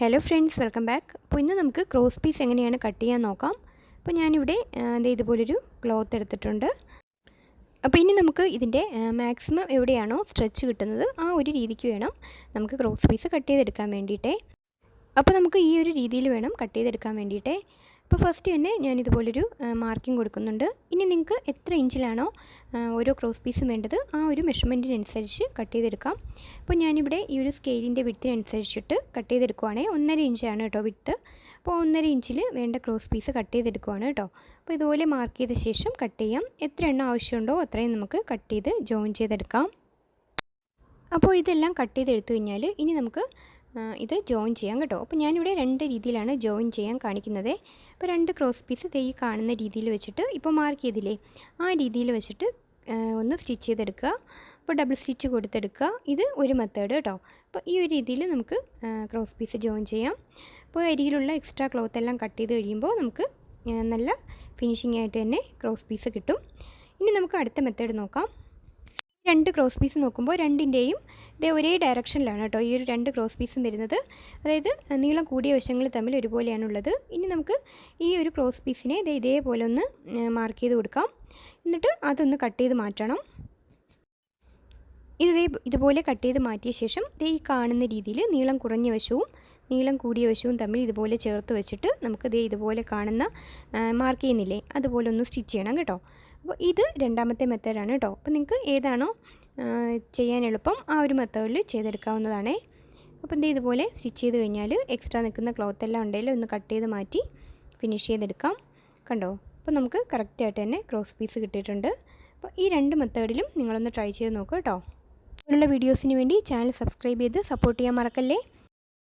Hello friends, welcome back. അപ്പോൾ ഇന്ന് നമുക്ക് ക്രോസ് പീസ് എങ്ങനെയാണ് കട്ട് ചെയ്യാൻ നോക്കാം. അപ്പോൾ ഞാനിവിടെ ഇതുപോലൊരു ക്ലോത്ത് എടുത്തിട്ടുണ്ട്. അപ്പോൾ ഇനി നമുക്ക് ഇതിൻ്റെ മാക്സിമം എവിടെയാണോ സ്ട്രെച്ച് കിട്ടുന്നത് ആ ഒരു രീതിക്ക് വേണം നമുക്ക് ക്രോസ് പീസ് കട്ട് ചെയ്തെടുക്കാൻ വേണ്ടിയിട്ടേ. അപ്പോൾ നമുക്ക് ഈ ഒരു രീതിയിൽ വേണം കട്ട് ചെയ്തെടുക്കാൻ വേണ്ടിയിട്ടേ. അപ്പോൾ ഫസ്റ്റ് തന്നെ ഞാനിതുപോലൊരു മാർക്കിംഗ് കൊടുക്കുന്നുണ്ട്. ഇനി നിങ്ങൾക്ക് എത്ര ഇഞ്ചിലാണോ ഓരോ ക്രോസ് പീസും വേണ്ടത് ആ ഒരു മെഷർമെൻറ്റിനനുസരിച്ച് കട്ട് ചെയ്തെടുക്കാം. അപ്പോൾ ഞാനിവിടെ ഈ ഒരു സ്കെയിലിൻ്റെ വിഡ്ത്തിനനുസരിച്ചിട്ട് കട്ട് ചെയ്തെടുക്കുവാണേ. 1.5 ഇഞ്ചാണ് കേട്ടോ വിഡ്ത്ത്. അപ്പോൾ 1.5 ഇഞ്ചിൽ വേണ്ട ക്രോസ് പീസ് കട്ട് ചെയ്തെടുക്കുവാണ് കേട്ടോ. അപ്പോൾ ഇതുപോലെ മാർക്ക് ചെയ്ത ശേഷം കട്ട് ചെയ്യാം. എത്ര എണ്ണം ആവശ്യമുണ്ടോ അത്രയും നമുക്ക് കട്ട് ചെയ്ത് ജോയിൻ ചെയ്തെടുക്കാം. അപ്പോൾ ഇതെല്ലാം കട്ട് ചെയ്തെടുത്തു കഴിഞ്ഞാൽ ഇനി നമുക്ക് ഇത് ജോയിൻ ചെയ്യാം കേട്ടോ. അപ്പോൾ ഞാനിവിടെ 2 രീതിയിലാണ് ജോയിൻ ചെയ്യാൻ കാണിക്കുന്നത്. അപ്പോൾ 2 ക്രോസ് പീസ് ഈ കാണുന്ന രീതിയിൽ വെച്ചിട്ട് ഇപ്പോൾ മാർക്ക് ചെയ്തില്ലേ ആ രീതിയിൽ വെച്ചിട്ട് ഒന്ന് സ്റ്റിച്ച് ചെയ്തെടുക്കുക. അപ്പോൾ ഡബിൾ സ്റ്റിച്ച് കൊടുത്തെടുക്കുക. ഇത് ഒരു മെത്തേഡ് കേട്ടോ. അപ്പോൾ ഈ ഒരു രീതിയിൽ നമുക്ക് ക്രോസ് പീസ് ജോയിൻ ചെയ്യാം. അപ്പോൾ അരികിലുള്ള എക്സ്ട്രാ ക്ലോത്ത് എല്ലാം കട്ട് ചെയ്ത് കഴിയുമ്പോൾ നമുക്ക് നല്ല ഫിനിഷിംഗ് ആയിട്ട് തന്നെ ക്രോസ് പീസ് കിട്ടും. ഇനി നമുക്ക് അടുത്ത മെത്തേഡ് നോക്കാം. 2 ക്രോസ് പീസ് നോക്കുമ്പോൾ രണ്ടിൻ്റെയും ഒരേ ഡയറക്ഷനിലാണ് കേട്ടോ ഈ ഒരു 2 ക്രോസ് പീസും വരുന്നത്. അതായത് നീളം കൂടിയ വശങ്ങൾ തമ്മിൽ ഒരുപോലെയാണുള്ളത്. ഇനി നമുക്ക് ഈ ഒരു ക്രോസ് പീസിനെ ഇതേപോലെ ഒന്ന് മാർക്ക് ചെയ്ത് കൊടുക്കാം. എന്നിട്ട് അതൊന്ന് കട്ട് ചെയ്ത് മാറ്റണം. ഇതുപോലെ കട്ട് ചെയ്ത് മാറ്റിയ ശേഷം ഈ കാണുന്ന രീതിയിൽ നീളം കുറഞ്ഞ വശവും നീളം കൂടിയ വശവും തമ്മിൽ ഇതുപോലെ ചേർത്ത് വെച്ചിട്ട് നമുക്ക് ഇതുപോലെ കാണുന്ന മാർക്ക് ചെയ്യുന്നില്ലേ അതുപോലെ ഒന്ന് സ്റ്റിച്ച് ചെയ്യണം കേട്ടോ. അപ്പോൾ ഇത് രണ്ടാമത്തെ മെത്തേഡാണ് കേട്ടോ. അപ്പോൾ നിങ്ങൾക്ക് ഏതാണോ ചെയ്യാൻ എളുപ്പം ആ ഒരു മെത്തേഡിൽ ചെയ്തെടുക്കാവുന്നതാണേ. അപ്പോൾ ഇതുപോലെ സ്റ്റിച്ച് ചെയ്ത് കഴിഞ്ഞാൽ എക്സ്ട്രാ നിൽക്കുന്ന ക്ലോത്ത് എല്ലാം ഉണ്ടെങ്കിൽ ഒന്ന് കട്ട് ചെയ്ത് മാറ്റി ഫിനിഷ് ചെയ്തെടുക്കാം. കണ്ടോ? അപ്പോൾ നമുക്ക് കറക്റ്റായിട്ട് തന്നെ ക്രോസ് പീസ് കിട്ടിയിട്ടുണ്ട്. അപ്പോൾ ഈ 2 മെത്തേഡിലും നിങ്ങളൊന്ന് ട്രൈ ചെയ്ത് നോക്കുക കേട്ടോ. ഉള്ള വീഡിയോസിന് വേണ്ടി ചാനൽ സബ്സ്ക്രൈബ് ചെയ്ത് സപ്പോർട്ട് ചെയ്യാൻ മറക്കല്ലേ.